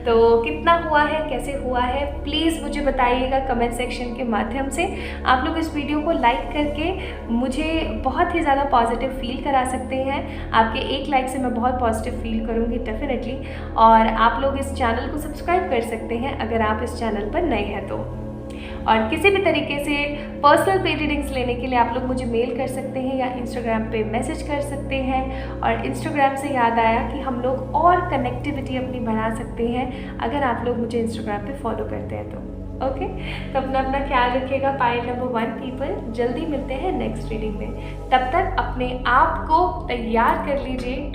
तो कितना हुआ है, कैसे हुआ है, प्लीज़ मुझे बताइएगा कमेंट सेक्शन के माध्यम से। आप लोग इस वीडियो को लाइक करके मुझे बहुत ही ज़्यादा पॉजिटिव फील करा सकते हैं। आपके एक लाइक से मैं बहुत पॉजिटिव फील करूँगी डेफिनेटली। और आप लोग इस चैनल को सब्सक्राइब कर सकते हैं अगर आप इस चैनल पर नए हैं तो। और किसी भी तरीके से पर्सनल पे रीडिंग्स लेने के लिए आप लोग मुझे मेल कर सकते हैं या इंस्टाग्राम पे मैसेज कर सकते हैं। और इंस्टाग्राम से याद आया कि हम लोग और कनेक्टिविटी अपनी बढ़ा सकते हैं अगर आप लोग मुझे इंस्टाग्राम पे फॉलो करते हैं तो। ओके, तो अपना ख्याल रखिएगा पाइल नंबर 1 पीपल। जल्दी मिलते हैं नेक्स्ट रीडिंग में। तब तक अपने आप को तैयार कर लीजिए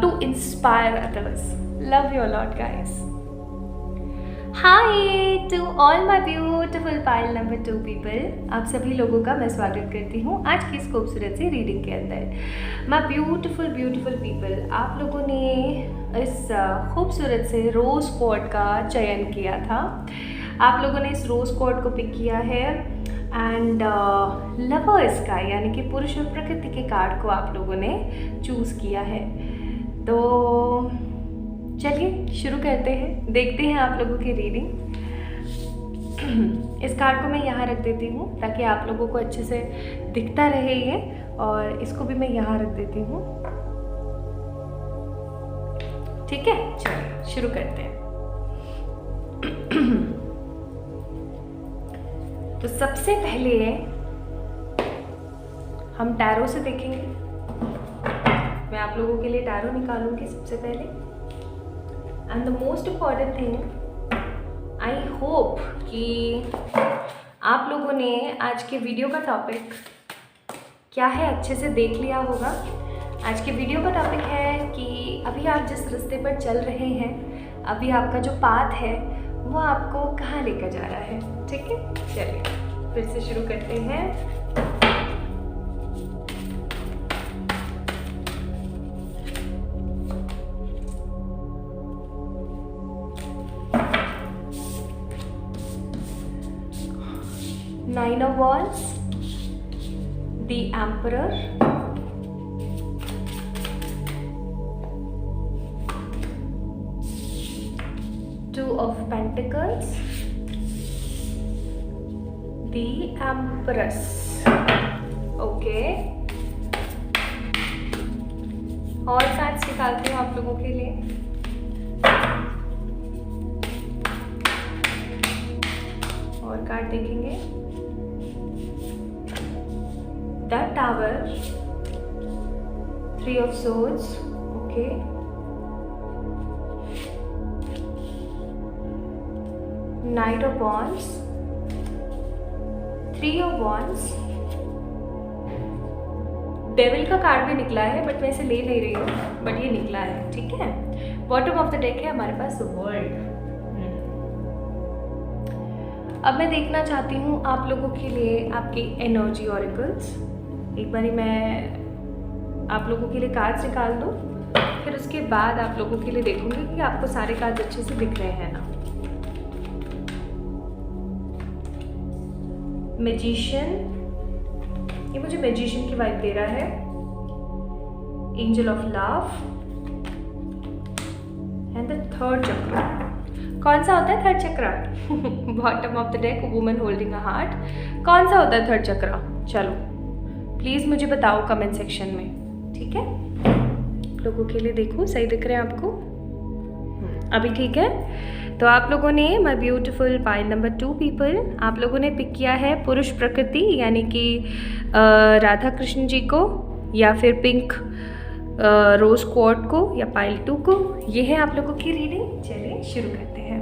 to inspire others. Love you lot guys. Hi to all my beautiful pile number 2 people. आप सभी लोगों का मैं स्वागत करती हूँ आज की इस खूबसूरत सी रीडिंग के अंदर। माई ब्यूटिफुल पीपल, आप लोगों ने इस खूबसूरत से रोज़ क्वार्ट का चयन किया था। आप लोगों ने इस रोज़ क्वार्ट को पिक किया है एंड लवर्स का यानी कि पुरुष और प्रकृति के कार्ड को आप लोगों ने चूज़ किया है। तो चलिए शुरू करते हैं, देखते हैं आप लोगों की रीडिंग। इस कार्ड को मैं यहाँ रख देती हूँ ताकि आप लोगों को अच्छे से दिखता रहे ये, और इसको भी मैं यहाँ रख देती हूँ। ठीक है, चलिए शुरू करते हैं। तो सबसे पहले हम टैरो से देखेंगे। मैं आप लोगों के लिए टैरो निकालूंगी सबसे पहले। And the most important thing, I hope कि आप लोगों ने आज के वीडियो का टॉपिक क्या है अच्छे से देख लिया होगा। आज के वीडियो का टॉपिक है कि अभी आप जिस रास्ते पर चल रहे हैं, अभी आपका जो पाथ है वो आपको कहाँ लेकर जा रहा है। ठीक है, चलिए फिर से शुरू करते हैं। Nine of Wands, the Emperor, Two of Pentacles, the Empress. Okay, और कार्ड्स निकालती हूँ आप लोगों के लिए। और कार्ड देखेंगे। The Tower, Three of Swords, okay. Knight of Wands, Three of Wands, devil का कार्ड भी निकला है बट मैं इसे ले नहीं रही हूँ, बट ये निकला है। ठीक है, बॉटम ऑफ द डेक है हमारे पास वर्ल्ड। अब मैं देखना चाहती हूँ आप लोगों के लिए आपकी एनर्जी ऑरिकल्स। एक बारी मैं आप लोगों के लिए कार्ड्स निकाल दूँ, फिर उसके बाद आप लोगों के लिए देखूंगी कि आपको सारे कार्ड्स अच्छे से दिख रहे हैं ना। मैजिशियन, ये मुझे मैजिशियन की वाइब दे रहा है। Angel of love and the third चक्र। कौन सा होता है थर्ड चक्र? Bottom of the deck, woman holding a heart. कौन सा होता है थर्ड चक्र? चलो प्लीज़ मुझे बताओ कमेंट सेक्शन में। ठीक है, लोगों के लिए देखो सही दिख रहे हैं आपको अभी? ठीक है, तो आप लोगों ने my beautiful pile number 2 people, आप लोगों ने पिक किया है पुरुष प्रकृति यानी कि राधा कृष्ण जी को, या फिर पिंक रोज क्वार्ट को, या पाइल 2 को। ये है आप लोगों की रीडिंग। चलिए शुरू करते हैं।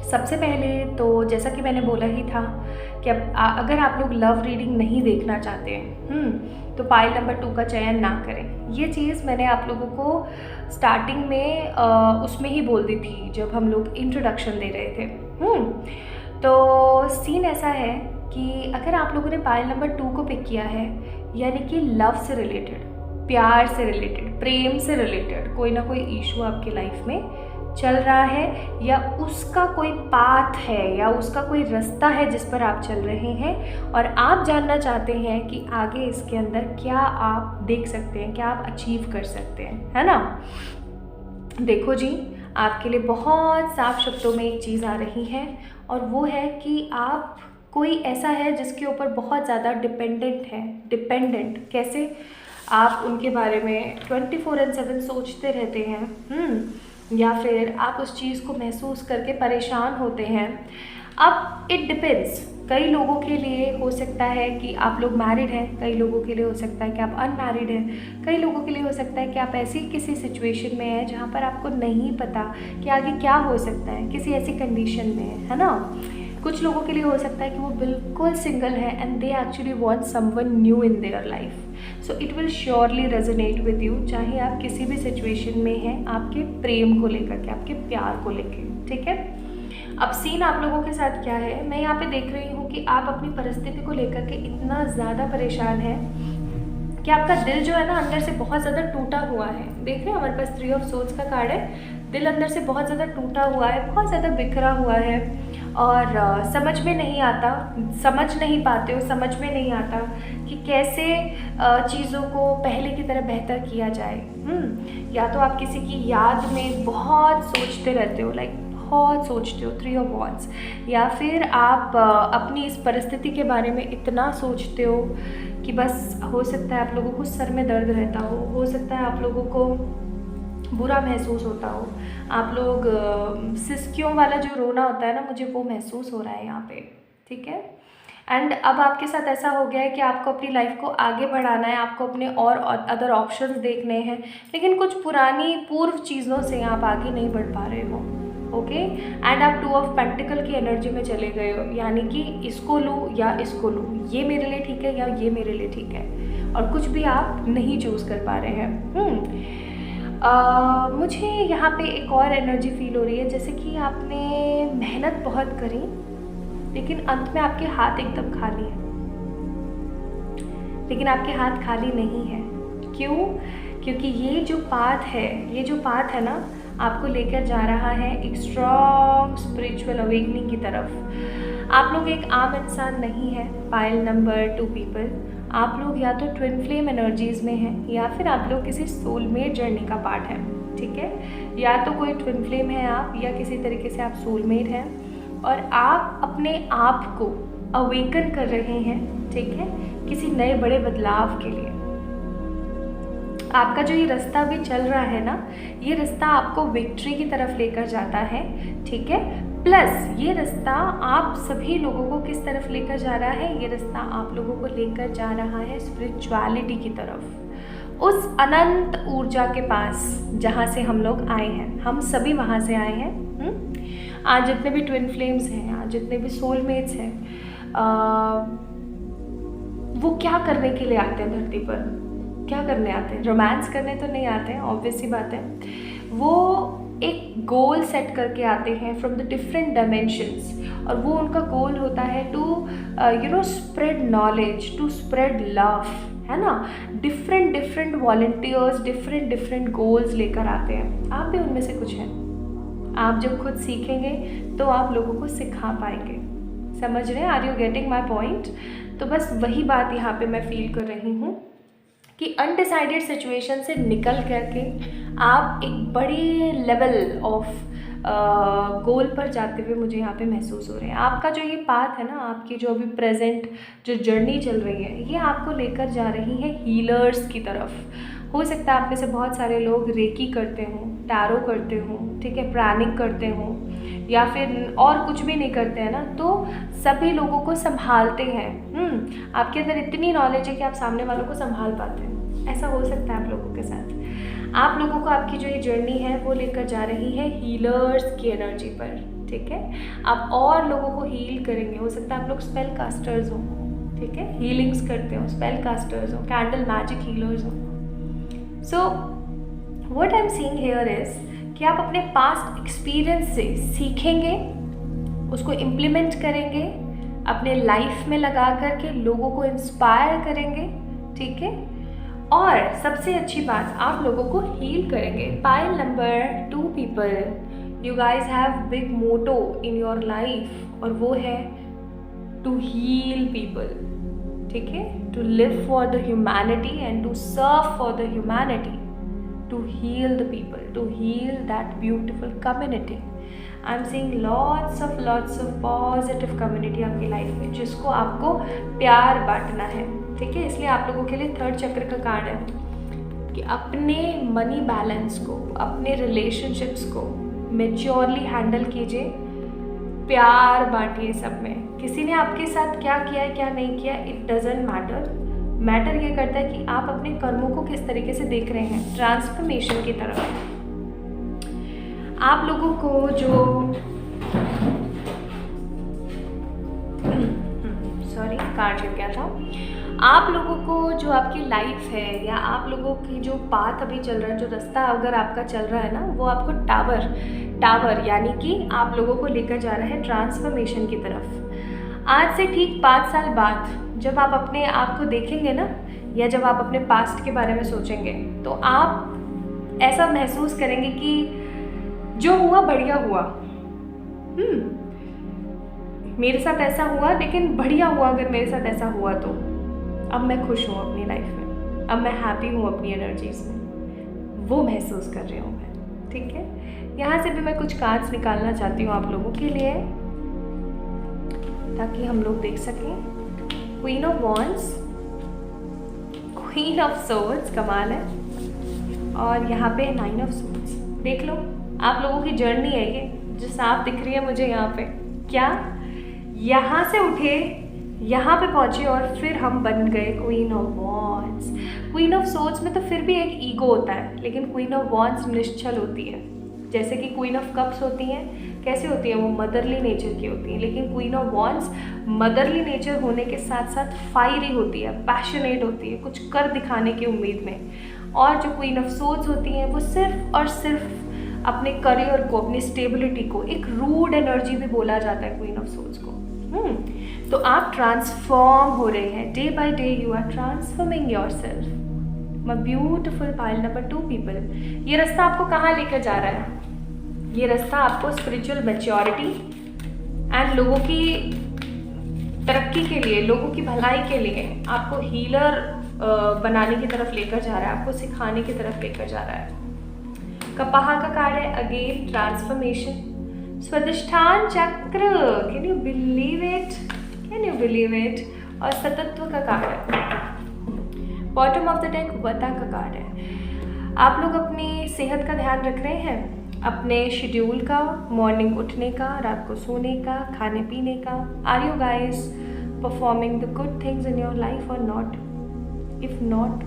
सबसे पहले तो जैसा कि मैंने बोला ही था कि अगर आप लोग लव रीडिंग नहीं देखना चाहते हैं तो पाइल नंबर 2 का चयन ना करें। ये चीज़ मैंने आप लोगों को स्टार्टिंग में उसमें ही बोल दी थी जब हम लोग इंट्रोडक्शन दे रहे थे। तो सीन ऐसा है कि अगर आप लोगों ने पाइल नंबर 2 को पिक किया है, यानी कि लव से रिलेटेड, प्यार से रिलेटेड, प्रेम से रिलेटेड कोई ना कोई इशू आपकी लाइफ में चल रहा है, या उसका कोई पाथ है, या उसका कोई रास्ता है जिस पर आप चल रहे हैं, और आप जानना चाहते हैं कि आगे इसके अंदर क्या आप देख सकते हैं, क्या आप अचीव कर सकते हैं, है ना। देखो जी, आपके लिए बहुत साफ शब्दों में एक चीज़ आ रही है, और वो है कि आप कोई ऐसा है जिसके ऊपर बहुत ज़्यादा डिपेंडेंट कैसे आप उनके बारे में 24/7 सोचते रहते हैं, या फिर आप उस चीज़ को महसूस करके परेशान होते हैं। अब इट डिपेंड्स, कई लोगों के लिए हो सकता है कि आप लोग मैरिड हैं, कई लोगों के लिए हो सकता है कि आप अनमैरिड हैं, कई लोगों के लिए हो सकता है कि आप ऐसी किसी सिचुएशन में हैं जहाँ पर आपको नहीं पता कि आगे क्या हो सकता है, किसी ऐसी कंडीशन में है ना। कुछ लोगों के लिए हो सकता है कि वो बिल्कुल सिंगल है and they actually want someone new in their life. So it will surely resonate with you, चाहे आप किसी भी सिचुएशन में हैं, आपके प्रेम को लेकर के, आपके प्यार को लेकर। ठीक है, अब सीन आप लोगों के साथ क्या है, मैं यहाँ पे देख रही हूँ कि आप अपनी परिस्थिति को लेकर के इतना ज़्यादा परेशान हैं कि आपका दिल जो है ना अंदर से बहुत ज़्यादा टूटा हुआ है। देख रहे हैं हमारे पास 3 ऑफ सोर्ड्स का कार्ड है, दिल अंदर से बहुत ज़्यादा टूटा हुआ है, बहुत ज़्यादा बिखरा हुआ है और समझ में नहीं आता, समझ नहीं पाते हो, समझ में नहीं आता कि कैसे चीज़ों को पहले की तरह बेहतर किया जाए। या तो आप किसी की याद में बहुत सोचते रहते हो, लाइक बहुत सोचते हो, 3 ऑफ वॉन्ड्स, या फिर आप अपनी इस परिस्थिति के बारे में इतना सोचते हो कि बस हो सकता है आप लोगों को सर में दर्द रहता हो सकता है आप लोगों को बुरा महसूस होता हो, आप लोग सिसकियों वाला जो रोना होता है ना, मुझे वो महसूस हो रहा है यहाँ पे, ठीक है। एंड अब आपके साथ ऐसा हो गया है कि आपको अपनी लाइफ को आगे बढ़ाना है, आपको अपने और अदर ऑप्शंस देखने हैं, लेकिन कुछ पुरानी पूर्व चीज़ों से आप आगे नहीं बढ़ पा रहे हो, ओके। एंड आप 2 ऑफ पेंटिकल की एनर्जी में चले गए हो, यानी कि इसको लूँ या इसको लूँ, ये मेरे लिए ठीक है या ये मेरे लिए ठीक है, और कुछ भी आप नहीं चूज़ कर पा रहे हैं। मुझे यहाँ पे एक और एनर्जी फील हो रही है, जैसे कि आपने मेहनत बहुत करी लेकिन अंत में आपके हाथ एकदम खाली हैं, लेकिन आपके हाथ खाली नहीं है। क्यों? क्योंकि ये जो पाथ है ना, आपको लेकर जा रहा है एक स्ट्रॉन्ग स्पिरिचुअल अवेकनिंग की तरफ। आप लोग एक आम इंसान नहीं है, पाइल नंबर 2 पीपल। आप लोग या तो ट्विन फ्लेम एनर्जीज़ में हैं या फिर आप लोग किसी सोलमेट जर्नी का पार्ट है, ठीक है। या तो कोई ट्विन फ्लेम है आप, या किसी तरीके से आप सोलमेट हैं और आप अपने आप को अवेकन कर रहे हैं, ठीक है, किसी नए बड़े बदलाव के लिए। आपका जो ये रास्ता भी चल रहा है ना, ये रास्ता आपको विक्ट्री की तरफ लेकर जाता है, ठीक है। प्लस ये रास्ता आप सभी लोगों को किस तरफ लेकर जा रहा है? ये रास्ता आप लोगों को लेकर जा रहा है स्पिरिचुअलिटी की तरफ, उस अनंत ऊर्जा के पास जहाँ से हम लोग आए हैं। हम सभी वहाँ से आए हैं। आज जितने भी ट्विन फ्लेम्स हैं, आज जितने भी सोलमेट्स हैं, वो क्या करने के लिए आते हैं धरती पर? क्या करने आते हैं? रोमांस करने तो नहीं आते हैं, ऑब्वियस सी बात है। वो एक गोल सेट करके आते हैं फ्रॉम द डिफरेंट डायमेंशंस, और वो उनका गोल होता है to spread knowledge, to spread love, है ना। डिफरेंट वॉलंटियर्स डिफरेंट गोल्स लेकर आते हैं। आप भी उनमें से कुछ हैं। आप जब खुद सीखेंगे तो आप लोगों को सिखा पाएंगे। समझ रहे हैं? Are you getting my point? तो बस वही बात यहाँ पे मैं फील कर रही हूँ कि अनडिसाइडेड सिचुएशन से निकल करके आप एक बड़े लेवल ऑफ गोल पर जाते हुए मुझे यहाँ पे महसूस हो रहे हैं। आपका जो ये पाथ है ना, आपकी जो अभी प्रेजेंट जो जर्नी चल रही है, ये आपको लेकर जा रही है हीलर्स की तरफ। हो सकता है आप में से बहुत सारे लोग रेकी करते हों, टैरो करते हों, ठीक है, प्राणिक करते हों, या फिर और कुछ भी नहीं करते हैं ना, तो सभी लोगों को संभालते हैं। आपके अंदर इतनी नॉलेज है कि आप सामने वालों को संभाल पाते हैं। ऐसा हो सकता है आप लोगों के साथ। आप लोगों को आपकी जो ये जर्नी है वो लेकर जा रही है हीलर्स की एनर्जी पर, ठीक है। आप और लोगों को हील करेंगे। हो सकता है आप लोग स्पेल कास्टर्स हो, ठीक है, हीलिंग्स करते हो, स्पेल कास्टर्स हो, कैंडल मैजिक हीलर्स हो। So what I am seeing here is कि आप अपने पास्ट एक्सपीरियंस से सीखेंगे, उसको इम्प्लीमेंट करेंगे, अपने लाइफ में लगा करके लोगों को इंस्पायर करेंगे, ठीक है। और सबसे अच्छी बात, आप लोगों को हील करेंगे। Pile number 2 people, you guys have big motto in your life, और वो है टू हील पीपल, ठीक है, to live for the humanity and to serve for the humanity, to heal the people, to heal that beautiful community. I am seeing lots of positive community आपकी life में, जिसको आपको प्यार बांटना है, ठीक है। इसलिए आप लोगों के लिए 3rd चक्र का कार्ड है कि अपने मनी बैलेंस को, अपने रिलेशनशिप्स को मैच्योरली हैंडल कीजिए, प्यार बांटिए सब में। किसी ने आपके साथ क्या किया है क्या नहीं किया, इट डजेंट मैटर ये करता है कि आप अपने कर्मों को किस तरीके से देख रहे हैं, ट्रांसफॉर्मेशन की तरफ। आप लोगों को जो सॉरी कार्ड गिर गया था। आप लोगों को जो आपकी लाइफ है, या आप लोगों की जो पाथ अभी चल रहा है, जो रास्ता अगर आपका चल रहा है ना, वो आपको टावर यानी कि आप लोगों को लेकर जा रहा है ट्रांसफॉर्मेशन की तरफ। आज से ठीक 5 साल बाद जब आप अपने आप को देखेंगे ना, या जब आप अपने पास्ट के बारे में सोचेंगे, तो आप ऐसा महसूस करेंगे कि जो हुआ बढ़िया हुआ। मेरे साथ ऐसा हुआ, लेकिन बढ़िया हुआ अगर मेरे साथ ऐसा हुआ तो। अब मैं खुश हूँ अपनी लाइफ में, अब मैं हैप्पी हूँ अपनी एनर्जीज में, वो महसूस कर रही हूँ मैं। ठीक है, यहाँ से भी मैं कुछ कार्ड्स निकालना चाहती हूँ आप लोगों के लिए, ताकि हम लोग देख सकें। Queen of wands, queen of swords, कमाल है, और यहाँ पे 9 ऑफ सोर्ड्स। देख लो, आप लोगों की जर्नी है ये जो साफ दिख रही है मुझे यहाँ पे। क्या यहाँ से उठे, यहाँ पे पहुँचे, और फिर हम बन गए queen of wands. Queen of swords में तो फिर भी एक ईगो होता है, लेकिन क्वीन ऑफ वॉन्ड्स निश्चल होती है। जैसे कि क्वीन ऑफ कप्स होती हैं, कैसे होती है वो, मदरली नेचर की होती है, लेकिन queen of wands motherly nature होने के साथ साथ फायरी होती है, पैशनेट होती है, कुछ कर दिखाने की उम्मीद में। और जो क्वीन ऑफ सोर्ड्स होती हैं वो सिर्फ और सिर्फ अपने करियर को, अपनी स्टेबिलिटी को, एक रूड एनर्जी भी बोला जाता है क्वीन ऑफ सोर्ड्स को। तो आप ट्रांसफॉर्म हो रहे हैं, day by day you are transforming yourself. My beautiful pile number 2 people, ये रास्ता आपको कहाँ लेकर जा रहा है? ये रास्ता आपको स्पिरिचुअल मैच्योरिटी एंड लोगों की तरक्की के लिए, लोगों की भलाई के लिए, आपको हीलर बनाने की तरफ लेकर जा रहा है, आपको सिखाने की तरफ लेकर जा रहा है। कपाह का कार्ड है again, transformation. Swadhisthana chakra, can you believe it, can you believe it. और सतत्व का कार्ड है। बॉटम ऑफ द डेक वता का कार्ड है। आप लोग अपनी सेहत का ध्यान रख रहे हैं, अपने शेड्यूल का, मॉर्निंग उठने का, रात को सोने का, खाने पीने का। Are you guys performing the good things in your life और नॉट? इफ़ नॉट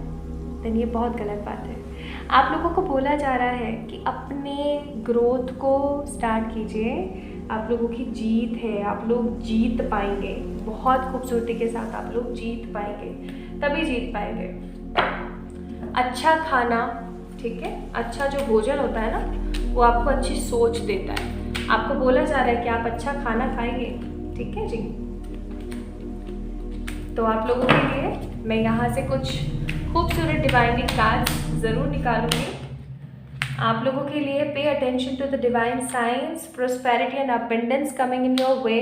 देन ये बहुत गलत बात है। आप लोगों को बोला जा रहा है कि अपने ग्रोथ को स्टार्ट कीजिए, आप लोगों की जीत है, आप लोग जीत पाएंगे, बहुत खूबसूरती के साथ आप लोग जीत पाएंगे, तभी जीत पाएंगे। अच्छा खाना, ठीक है, अच्छा जो भोजन होता है ना, वो आपको अच्छी सोच देता है। आपको बोला जा रहा है कि आप अच्छा खाना खाएंगे, ठीक है जी। तो आप लोगों के लिए मैं यहाँ से कुछ खूबसूरत डिवाइनिंग कार्ड्स ज़रूर निकालूंगी आप लोगों के लिए। Pay attention to the divine science, prosperity and abundance coming in your way.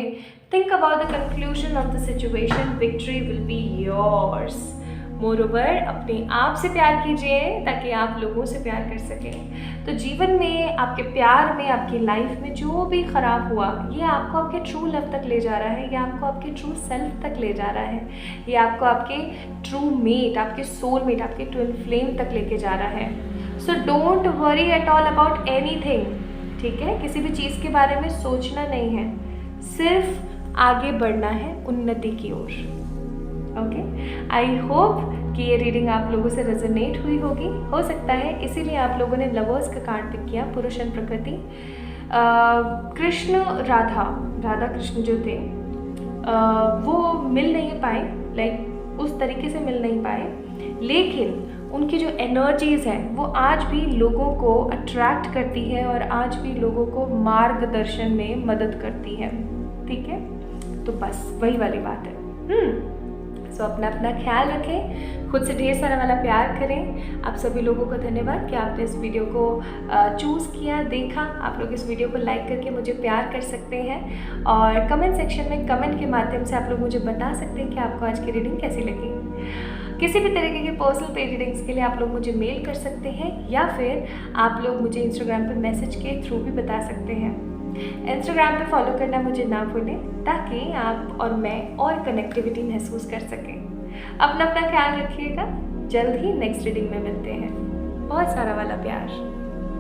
Think about the conclusion of the situation, victory will be yours. Moreover अपने आप से प्यार कीजिए ताकि आप लोगों से प्यार कर सकें। तो जीवन में, आपके प्यार में, आपकी लाइफ में जो भी ख़राब हुआ, ये आपको आपके ट्रू लव तक ले जा रहा है, ये आपको आपके ट्रू सेल्फ तक ले जा रहा है, ये आपको आपके ट्रू मेट, आपके सोल मेट, आपके ट्विन फ्लेम तक लेके जा रहा है। So don't worry at all about anything, ठीक है। किसी भी चीज़ के बारे में सोचना नहीं है, सिर्फ आगे बढ़ना है उन्नति की ओर। ओके, आई होप कि ये रीडिंग आप लोगों से रेजोनेट हुई होगी। हो सकता है इसीलिए आप लोगों ने लवर्स का कार्ड पिक किया, पुरुष एंड प्रकृति। कृष्ण राधा कृष्ण जो थे वो मिल नहीं पाए, लाइक उस तरीके से मिल नहीं पाए, लेकिन उनकी जो एनर्जीज़ हैं वो आज भी लोगों को अट्रैक्ट करती है और आज भी लोगों को मार्गदर्शन में मदद करती है, ठीक है। तो बस वही वाली बात है। सो अपना ख्याल रखें, खुद से ढेर सारा वाला प्यार करें। आप सभी लोगों को धन्यवाद कि आपने इस वीडियो को चूज़ किया, देखा। आप लोग इस वीडियो को लाइक करके मुझे प्यार कर सकते हैं और कमेंट सेक्शन में कमेंट के माध्यम से आप लोग मुझे बता सकते हैं कि आपको आज की रीडिंग कैसी लगी। किसी भी तरीके के पर्सनल पे रीडिंग्स के लिए आप लोग मुझे मेल कर सकते हैं या फिर आप लोग मुझे इंस्टाग्राम पे मैसेज के थ्रू भी बता सकते हैं। इंस्टाग्राम पे फॉलो करना मुझे ना भूलें ताकि आप और मैं और कनेक्टिविटी महसूस कर सकें। अपना ख्याल रखिएगा, जल्द ही नेक्स्ट रीडिंग में मिलते हैं। बहुत सारा वाला प्यार।